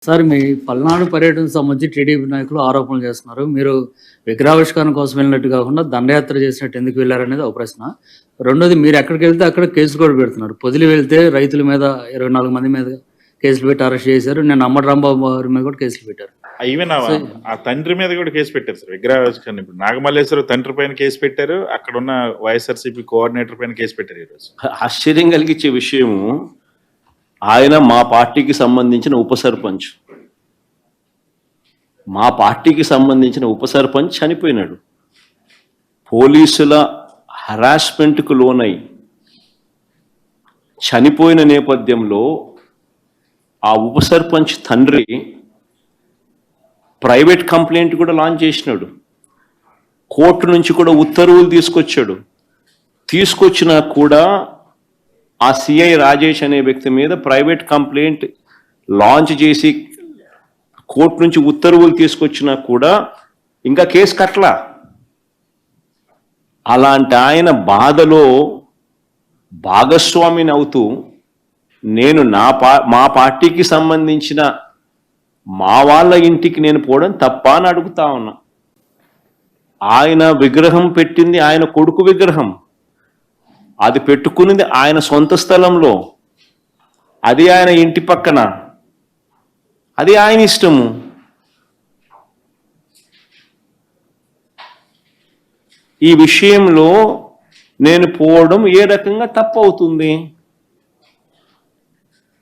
Sir మీ పల్నాడు పర్యటనకు సంబంధించి TDP నాయకులు ఆరోపణలు చేస్తున్నారు. మీరు విగ్రహావిష్కరణ కోసం వెళ్ళినట్టు కాకుండా దండయాత్ర చేసినట్టు ఎందుకు వెళ్లారనేది ఒక ప్రశ్న. రెండోది మీరు ఎక్కడికెళ్తే అక్కడ కేసులు కూడా పెడుతున్నారు. పొదిలి వెళ్తే రైతుల మీద 24 మంది మీద కేసులు పెట్టి అరెస్ట్ చేశారు. నేను అమ్మడి రాంబాబు వారి మీద కూడా కేసులు పెట్టారు. ఈవెన్ ఆ తండ్రి మీద కూడా కేసు పెట్టారు సార్. విగ్రహావిష్కరణ ఇప్పుడు నాగమల్లేశ్వర తండ్రి పైన కేసు పెట్టారు, అక్కడ ఉన్న వైఎస్ఆర్సీపీ కోఆర్డినేటర్ పైన కేసు పెట్టారు. ఈరోజు ఆశ్చర్యం కలిగించే విషయము, ఆయన మా పార్టీకి సంబంధించిన ఉప సర్పంచ్. మా పార్టీకి సంబంధించిన ఉప సర్పంచ్ చనిపోయినాడు. పోలీసుల హరాస్మెంట్కు లోనై చనిపోయిన నేపథ్యంలో ఆ ఉప సర్పంచ్ తండ్రి ప్రైవేట్ కంప్లైంట్ కూడా లాంచ్ చేసినాడు. కోర్టు నుంచి కూడా ఉత్తర్వులు తీసుకొచ్చినా కూడా ఆ సిఐ రాజేష్ అనే వ్యక్తి మీద ప్రైవేట్ కంప్లైంట్ లాంచ్ చేసి కోర్టు నుంచి ఉత్తర్వులు తీసుకొచ్చినా కూడా ఇంకా కేసు కట్టలా. అలాంటి ఆయన బాధలో భాగస్వామిని అవుతూ నేను మా పార్టీకి సంబంధించిన మా వాళ్ళ ఇంటికి నేను పోవడం తప్ప అని అడుగుతా ఉన్నా. ఆయన విగ్రహం పెట్టింది ఆయన కొడుకు విగ్రహం, అది పెట్టుకున్నది ఆయన సొంత స్థలంలో, అది ఆయన ఇంటి పక్కన, అది ఆయన ఇష్టము. ఈ విషయంలో నేను పోవడం ఏ రకంగా తప్పు అవుతుంది?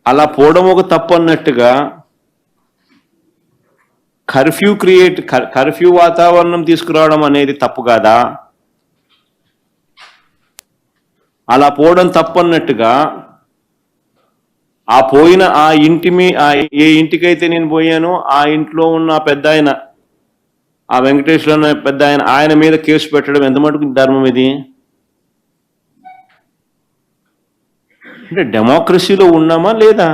అలా పోవడం ఒక తప్పు అన్నట్టుగా కర్ఫ్యూ వాతావరణం తీసుకురావడం అనేది తప్పు కాదా? అలా పోవడం తప్పన్నట్టుగా ఆ పోయిన ఆ ఏ ఇంటికైతే నేను పోయానో ఆ ఇంట్లో ఉన్న పెద్ద ఆయన, ఆ వెంకటేశ్వర పెద్ద ఆయన మీద కేసు పెట్టడం ఎంత మటుకు ధర్మం ఇది? అంటే డెమోక్రసీలో ఉన్నామా లేదా?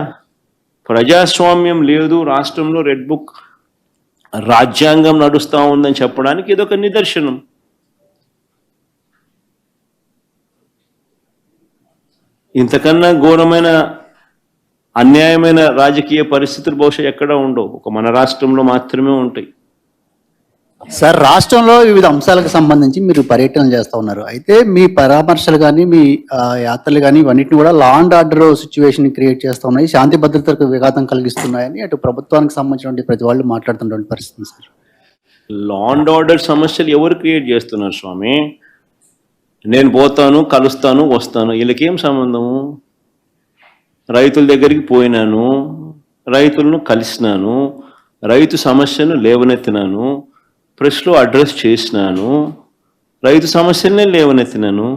ప్రజాస్వామ్యం లేదు రాష్ట్రంలో, రెడ్ బుక్ రాజ్యాంగం నడుస్తూ ఉందని చెప్పడానికి ఇదొక నిదర్శనం. ఇంతకన్నా ఘోరమైన అన్యాయమైన రాజకీయ పరిస్థితులు బహుశా ఎక్కడ ఉండవు, ఒక మన రాష్ట్రంలో మాత్రమే ఉంటాయి. సార్, రాష్ట్రంలో వివిధ అంశాలకు సంబంధించి మీరు పర్యటనలు చేస్తూ ఉన్నారు. అయితే మీ పరామర్శలు కానీ మీ యాత్రలు కానీ ఇవన్నిటిని కూడా law and order situation create చేస్తూ ఉన్నాయి, శాంతి భద్రతలకు విఘాతం కలిగిస్తున్నాయని అటు ప్రభుత్వానికి సంబంధించిన ప్రతి వాళ్ళు మాట్లాడుతున్నటువంటి పరిస్థితి సార్. లా అండ్ ఆర్డర్ సమస్యలు ఎవరు క్రియేట్ చేస్తున్నారు స్వామి? నేను పోతాను, కలుస్తాను, వస్తాను, వీళ్ళకేం సంబంధము? రైతుల దగ్గరికి పోయినాను, రైతులను కలిసినాను, రైతు సమస్యను లేవనెత్తినాను, ప్రెస్లో అడ్రస్ చేసినాను, రైతు సమస్యలనే లేవనెత్తినాను,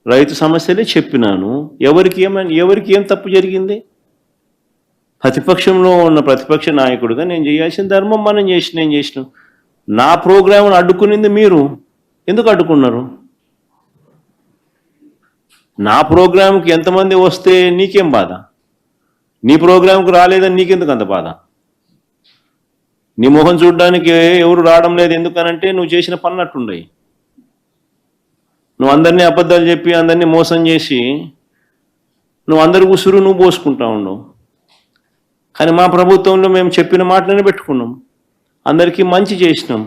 రైతు సమస్యలే చెప్పినాను. ఎవరికి ఏం తప్పు జరిగింది? ప్రతిపక్షంలో ఉన్న ప్రతిపక్ష నాయకుడిగా నేను చేయాల్సిన ధర్మం నేను చేసినాం. నా ప్రోగ్రాంను అడ్డుకునింది మీరు. ఎందుకు అడ్డుకున్నారు? నా ప్రోగ్రాంకి ఎంతమంది వస్తే నీకేం బాధ? నీ ప్రోగ్రాంకు రాలేదని నీకెందుకు అంత బాధ? నీ మొహం చూడడానికి ఎవరు రావడం లేదు ఎందుకనంటే నువ్వు చేసిన పన్నట్టుండయి. నువ్వు అందరినీ అబద్ధాలు చెప్పి అందరినీ మోసం చేసి నువ్వు అందరి ఉసురు నువ్వు పోసుకుంటా ఉండవు. కానీ మా ప్రభుత్వంలో మేము చెప్పిన మాటలనే పెట్టుకున్నాం, అందరికీ మంచి చేసినాం.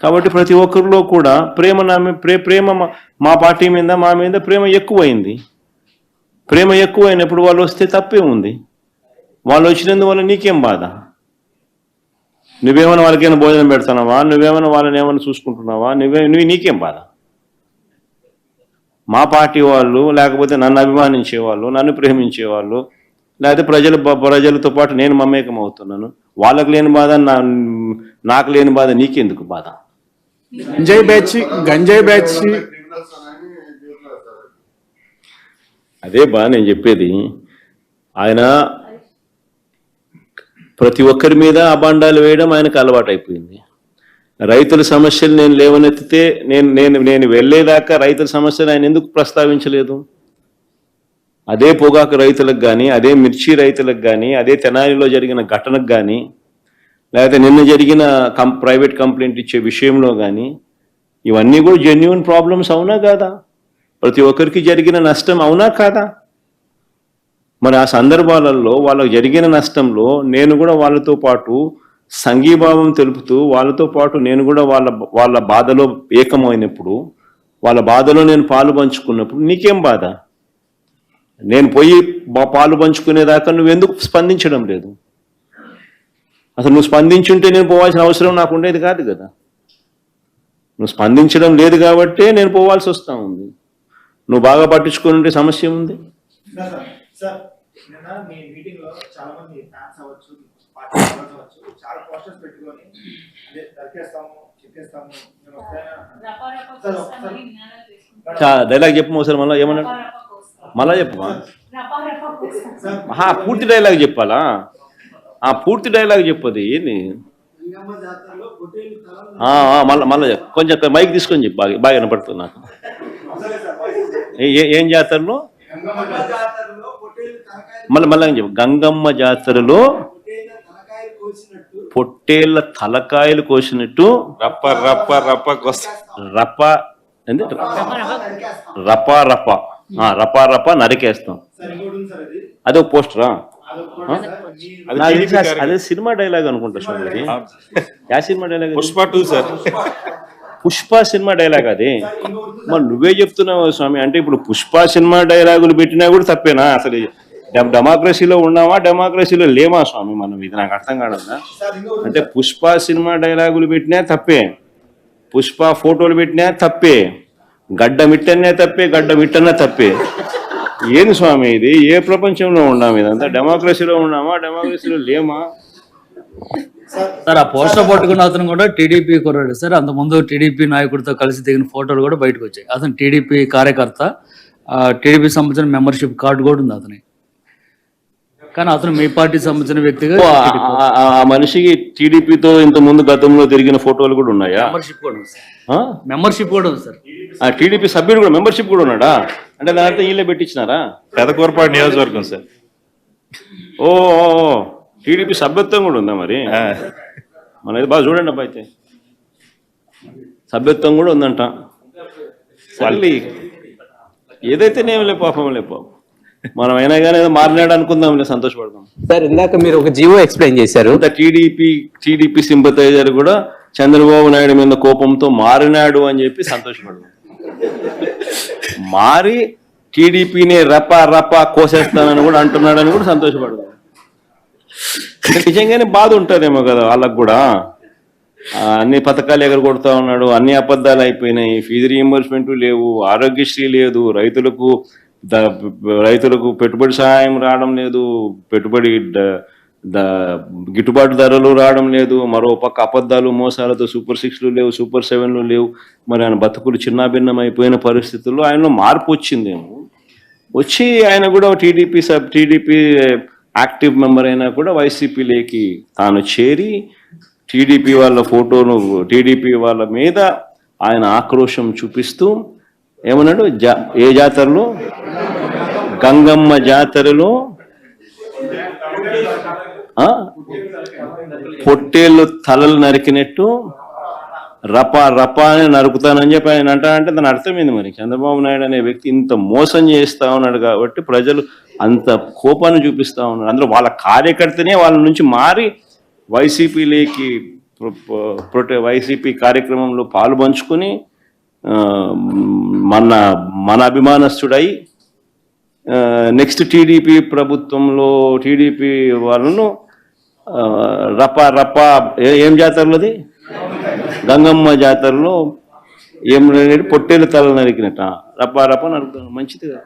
కాబట్టి ప్రతి ఒక్కరిలో కూడా ప్రేమ మా పార్టీ మీద, మా మీద ప్రేమ ఎక్కువైంది. ప్రేమ ఎక్కువైనప్పుడు వాళ్ళు వస్తే తప్పే ఉంది. వాళ్ళు వచ్చినందువల్ల నీకేం బాధ? నువ్వేమైనా వాళ్ళకైనా భోజనం పెడతానావా? నువ్వేమైనా వాళ్ళని ఏమైనా చూసుకుంటున్నావా? నీకేం బాధ? మా పార్టీ వాళ్ళు, లేకపోతే నన్ను అభిమానించే వాళ్ళు, నన్ను ప్రేమించే వాళ్ళు, లేకపోతే ప్రజలతో పాటు నేను మమేకం అవుతున్నాను, వాళ్ళకు లేని బాధ నాకు లేని బాధ నీకెందుకు బాధ? గంజాయి బ్యాచ్ అదే నేను చెప్పేది. ఆయన ప్రతి ఒక్కరి మీద అబాండాలు వేయడం ఆయనకు అలవాటు అయిపోయింది. రైతుల సమస్యలు నేను లేవనెత్తితే నేను వెళ్ళేదాకా రైతుల సమస్యలు ఆయన ఎందుకు ప్రస్తావించలేదు? అదే పొగాకు రైతులకు కానీ, అదే మిర్చి రైతులకు కానీ, అదే తెనాలిలో జరిగిన ఘటనకు కానీ, లేకపోతే నిన్న జరిగిన ప్రైవేట్ కంప్లైంట్ ఇచ్చే విషయంలో కానీ, ఇవన్నీ కూడా జెన్యూన్ ప్రాబ్లమ్స్ అవునా కాదా? ప్రతి ఒక్కరికి జరిగిన నష్టం అవునా కాదా? మరి ఆ సందర్భాలలో వాళ్ళకు జరిగిన నష్టంలో నేను కూడా వాళ్ళతో పాటు సంఘీభావం తెలుపుతూ వాళ్ళతో పాటు నేను కూడా వాళ్ళ బాధలో ఏకమైనప్పుడు, వాళ్ళ బాధలో నేను పాలు పంచుకున్నప్పుడు నీకేం బాధ? నేను పోయి పాలు పంచుకునేదాకా నువ్వెందుకు స్పందించడం లేదు? అసలు నువ్వు స్పందించుంటే నేను పోవాల్సిన అవసరం నాకు ఉండేది కాదు కదా. నువ్వు స్పందించడం లేదు కాబట్టే నేను పోవాల్సి వస్తూ ఉంది. నువ్వు బాగా పట్టించుకొని ఉంటే సమస్య ఉంది. సార్ నిన్న మీ మీటింగ్ లో చాలా మంది ఫ్యాన్స్ అవ్వచ్చు, పార్టీ మెంబర్స్ అవ్వచ్చు, చాలా పోస్టర్స్ పెట్టుకొని అదే దరికేస్తాము, చెప్పేస్తాము, మేము డైలాగ్ చెప్పు ఒకసారి, మళ్ళీ ఏమన్నాడు? మళ్ళా చెప్పు. పూర్తి డైలాగ్ చెప్పాలా? పూర్తి డైలాగ్ చెప్పదు ఏంది? మళ్ళా చెప్పు, కొంచెం మైక్ తీసుకొని చెప్పు, బాగా వినపడుతుంది నాకు. ఏం జాతరలో? మళ్ళీ చెప్పు. గంగమ్మ జాతరలో పొట్టేళ్ల తలకాయలు కోసినట్టు రప్ప రప్ప రప్ప రప్ప ఏంది? రపా రప రపా రప నరికేస్తాం. అదే పోస్టరా? అదే సినిమా డైలాగ్ అనుకుంటా స్వామి. యా cinema dialogue? Pushpa 2 sir. Pushpa cinema dialogue అది. మరి నువ్వే చెప్తున్నావు స్వామి. అంటే ఇప్పుడు పుష్ప సినిమా డైలాగులు పెట్టినా కూడా తప్పేనా? అసలు డెమోక్రసీలో ఉన్నామా, డెమోక్రసీలో లేమా స్వామి మనం? ఇది నాకు అర్థం కాదన్నా. అంటే పుష్ప సినిమా డైలాగులు పెట్టినా తప్పే, పుష్ప ఫోటోలు పెట్టినా తప్పే, గడ్డ మిట్టనే తప్పే, గడ్డ మిట్టనే తప్పే. ఏంది స్వామి ఇది? ఏ ప్రపంచంలో ఉన్నాము? ఇదంతా డెమోక్రసీలో ఉన్నామా, డెమోక్రసీలో లేమా? సార్ ఆ పోస్టర్ పట్టుకున్న అతను కూడా టీడీపీ కుర్రాడు సార్. అంతకుముందు టీడీపీ నాయకుడితో కలిసి దిగిన ఫోటోలు కూడా బయటకు వచ్చాయి. అతను టీడీపీ కార్యకర్త, టీడీపీ సంబంధించిన మెంబర్షిప్ కార్డు కూడా ఉంది అతని. కానీ అతను మీ పార్టీ సంబంధించిన వ్యక్తిగా ఆ మనిషికి టీడీపీతో ఇంత ముందు గతంలో తిరిగిన ఫోటోలు కూడా ఉన్నాయా? మెంబర్షిప్ కూడా ఉంది సార్. మెంబర్షిప్ కూడా ఉంది సార్. ఆ టీడీపీ సభ్యుడు కూడా మెంబర్షిప్ కూడా ఉన్నాడా? అంటే దాని అర్థం వీళ్ళే పెట్టించినారా? పెదకూరపాడు నియోజకవర్గం సార్. ఓ టీడీపీ సభ్యత్వం కూడా ఉందా మరి? మనది బాగా చూడండి అబ్బా. అయితే సభ్యత్వం కూడా ఉందంట. మళ్ళీ ఏదైతే నేమలే పాపం లేపో, మనం అయినా కానీ ఏదో మారినాడు అనుకుందాం, సంతోషపడదాం. సార్ ఇందాక మీరు ఒక జీవో ఎక్స్ప్లెయిన్ చేశారు. టీడీపీ సింపథైజర్ కూడా చంద్రబాబు నాయుడు మీద కోపంతో మారినాడు అని చెప్పి సంతోషపడదాం. మారి టీడీపీని రపా కోసేస్తానని కూడా అంటున్నాడని కూడా సంతోషపడదాం. నిజంగానే బాధ ఉంటుందేమో కదా వాళ్ళకు కూడా. అన్ని పథకాలు ఎగరగొడతా ఉన్నాడు, అన్ని అబద్ధాలు అయిపోయినాయి, ఫీజు రీయింబర్స్మెంట్ లేవు, ఆరోగ్యశ్రీ లేదు, రైతులకు పెట్టుబడి సహాయం రావడం లేదు, పెట్టుబడి గిట్టుబాటు ధరలు రావడం లేదు, మరో పక్క అబద్ధాలు మోసాలతో సూపర్ 6లు లేవు, సూపర్ 7లు లేవు. మరి ఆయన బతుకులు చిన్నాభిన్నం అయిపోయిన పరిస్థితుల్లో ఆయనలో మార్పు వచ్చిందేమో. వచ్చి ఆయన కూడా టీడీపీ యాక్టివ్ మెంబర్ అయినా కూడా వైసీపీలోకి తాను చేరి టీడీపీ వాళ్ళ ఫోటోను, టీడీపీ వాళ్ళ మీద ఆయన ఆక్రోశం చూపిస్తూ ఏమన్నాడు? ఏ జాతరలో? గంగమ్మ జాతరలో పొట్టేళ్ళు తలలు నరికినట్టు రపా అని నరుకుతానని చెప్పి ఆయన అంటే దాని అర్థమైంది. మరి చంద్రబాబు నాయుడు అనే వ్యక్తి ఇంత మోసం చేస్తా ఉన్నాడు కాబట్టి ప్రజలు అంత కోపాన్ని చూపిస్తా ఉన్నారు. అందులో వాళ్ళ కార్యకర్తనే వాళ్ళ నుంచి మారి వైసీపీలోకి వైసీపీ కార్యక్రమంలో పాలు పంచుకొని మన అభిమానస్తుడై నెక్స్ట్ టీడీపీ ప్రభుత్వంలో టీడీపీ వాళ్ళను రపా ఏం జాతరలోది? గంగమ్మ జాతరలో ఏం పొట్టేలు తల నరికినట్ట రపా నరుకుతాను. మంచిది కదా.